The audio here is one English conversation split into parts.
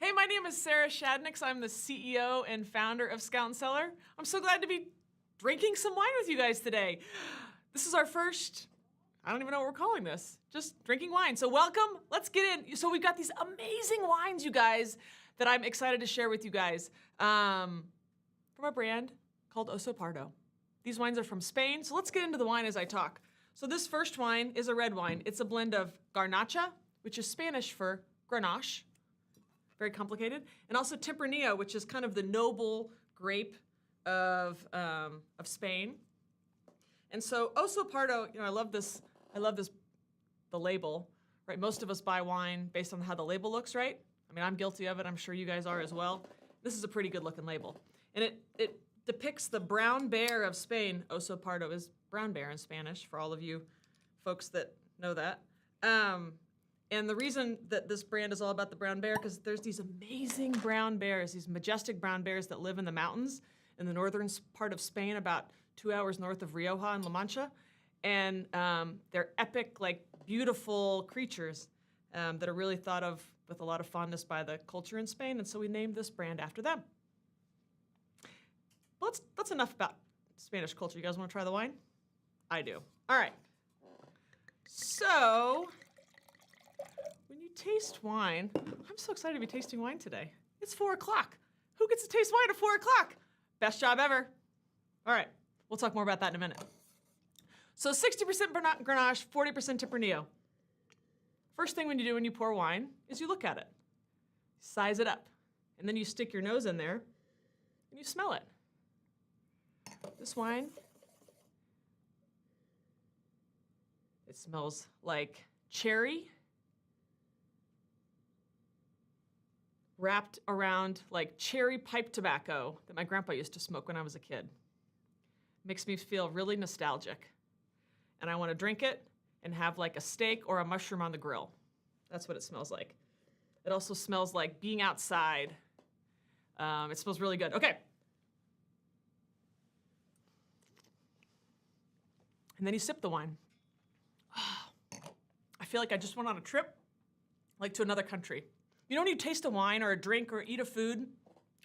Hey, my name is Shadonix. I'm the CEO and founder of Scout and Cellar. I'm so glad to be drinking some wine with you guys today. This is our first, I don't even know what we're calling this, just drinking wine. So welcome, let's get in. So we've got these amazing wines, you guys, that I'm excited to share with you guys from a brand called Pardo. These wines are from Spain, so let's get into the wine as I talk. So this first wine is a red wine. It's a blend of Garnacha, which is Spanish for Grenache, very complicated, and also Tempranillo, which is kind of the noble grape of Spain. And so Pardo, I love this, the label, right? Most of us buy wine based on how the label looks, right? I mean, I'm guilty of it. I'm sure you guys are as well. This is a pretty good looking label. And it depicts the brown bear of Spain. Pardo is brown bear in Spanish, for all of you folks that know that. And the reason that this brand is all about the brown bear, because there's these amazing brown bears, these majestic brown bears that live in the mountains in the northern part of Spain, about 2 hours north of Rioja and La Mancha. And they're epic, like beautiful creatures that are really thought of with a lot of fondness by the culture in Spain. And so we named this brand after them. Well, that's enough about Spanish culture. You guys want to try the wine? I do. All right. So when you taste wine, I'm so excited to be tasting wine today. It's 4 o'clock. Who gets to taste wine at 4 o'clock? Best job ever. All right, we'll talk more about that in a minute. So 60% Grenache, 40% Tempranillo. First thing when you do when you pour wine is you look at it, size it up, and then you stick your nose in there and you smell it. This wine, it smells like cherry wrapped around like cherry pipe tobacco that my grandpa used to smoke when I was a kid. Makes me feel really nostalgic. And I want to drink it and have like a steak or a mushroom on the grill. That's what it smells like. It also smells like being outside. It smells really good. Okay. And then you sip the wine. Oh, I feel like I just went on a trip, like to another country. You know when you taste a wine or a drink or eat a food, and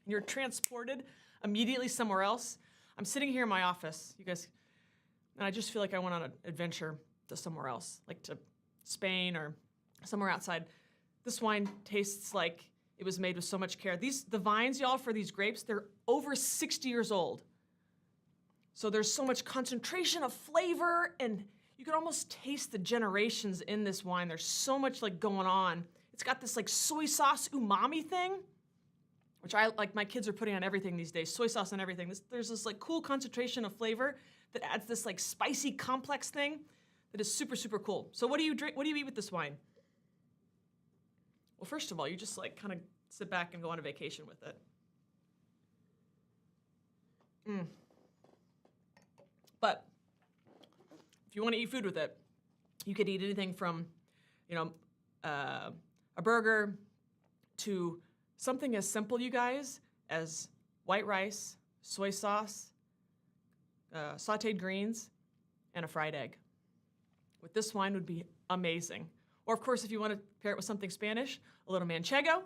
you're transported immediately somewhere else? I'm sitting here in my office, you guys, and I just feel like I went on an adventure to somewhere else, like to Spain or somewhere outside. This wine tastes like it was made with so much care. The vines, y'all, for these grapes, they're over 60 years old. So there's so much concentration of flavor, and you can almost taste the generations in this wine. There's so much like going on. It's got this like soy sauce umami thing, which I like. My kids are putting on everything these days, soy sauce on everything. There's this like cool concentration of flavor that adds this like spicy complex thing that is super, super cool. So what do you drink? What do you eat with this wine? Well, first of all, you just like kind of sit back and go on a vacation with it. But if you want to eat food with it, you could eat anything from, a burger to something as simple, you guys, as white rice, soy sauce, sauteed greens, and a fried egg. With this wine would be amazing. Or of course, if you want to pair it with something Spanish, a little manchego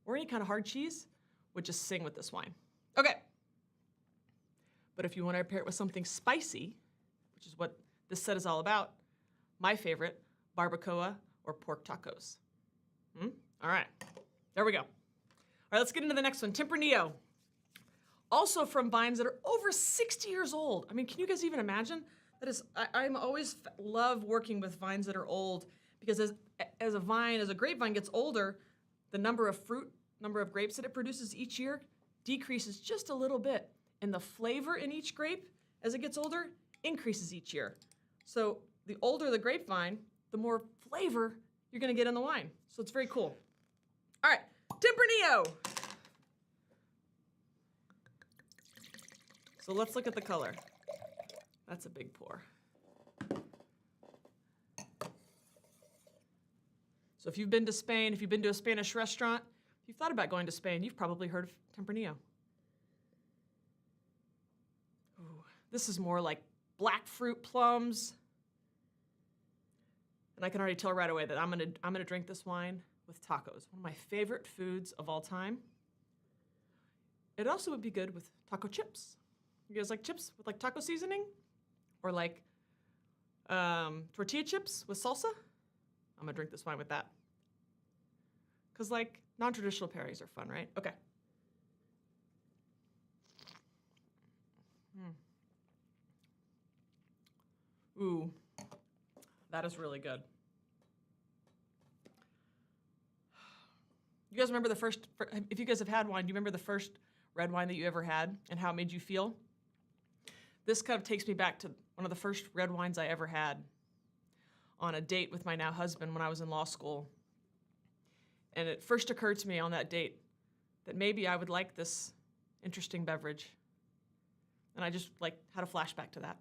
or any kind of hard cheese would just sing with this wine. Okay. But if you want to pair it with something spicy, which is what this set is all about, my favorite, barbacoa or pork tacos. All right, there we go. All right, let's get into the next one, Tempranillo. Also from vines that are over 60 years old. I mean, can you guys even imagine? That is, I'm always love working with vines that are old because as a grapevine gets older, the number of grapes that it produces each year decreases just a little bit. And the flavor in each grape, as it gets older, increases each year. So the older the grapevine, the more flavor you're gonna get in the wine. So it's very cool. All right, Tempranillo. So let's look at the color. That's a big pour. So if you've been to Spain, if you've been to a Spanish restaurant, if you've thought about going to Spain, you've probably heard of Tempranillo. Ooh, this is more like black fruit plums. And I can already tell right away that I'm gonna drink this wine with tacos, one of my favorite foods of all time. It also would be good with taco chips. You guys like chips with like taco seasoning? Or like tortilla chips with salsa? I'm gonna drink this wine with that. Because like non-traditional pairings are fun, right? Okay. Ooh, that is really good. You guys remember the first, if you guys have had wine, do you remember the first red wine that you ever had and how it made you feel? This kind of takes me back to one of the first red wines I ever had on a date with my now husband when I was in law school. And it first occurred to me on that date that maybe I would like this interesting beverage. And I just like had a flashback to that.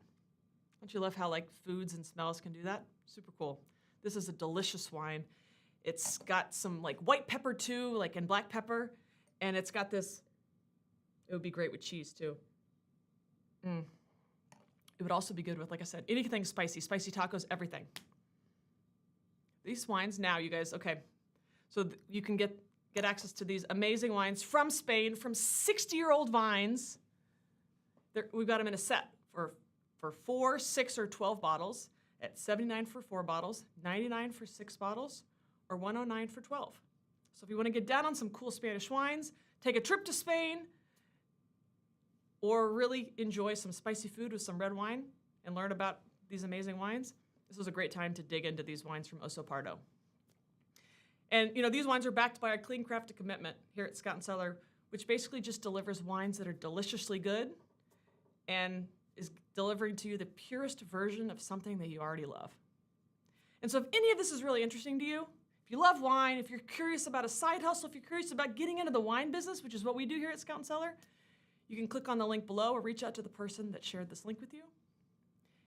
Don't you love how like foods and smells can do that? Super cool. This is a delicious wine. It's got some like white pepper too, like and black pepper. And it's got this, it would be great with cheese too. It would also be good with, like I said, anything spicy tacos, everything. These wines now, you guys, okay. So you can get access to these amazing wines from Spain, from 60-year-old vines. We've got them in a set for 4, 6, or 12 bottles at $79 for 4 bottles, $99 for 6 bottles, or $109 for 12. So if you want to get down on some cool Spanish wines, take a trip to Spain, or really enjoy some spicy food with some red wine and learn about these amazing wines, this was a great time to dig into these wines from Pardo. And you know, these wines are backed by our clean crafted commitment here at Scout & Cellar, which basically just delivers wines that are deliciously good and is delivering to you the purest version of something that you already love. And so if any of this is really interesting to you, if you love wine, if you're curious about a side hustle, if you're curious about getting into the wine business, which is what we do here at Scout & Cellar, you can click on the link below or reach out to the person that shared this link with you.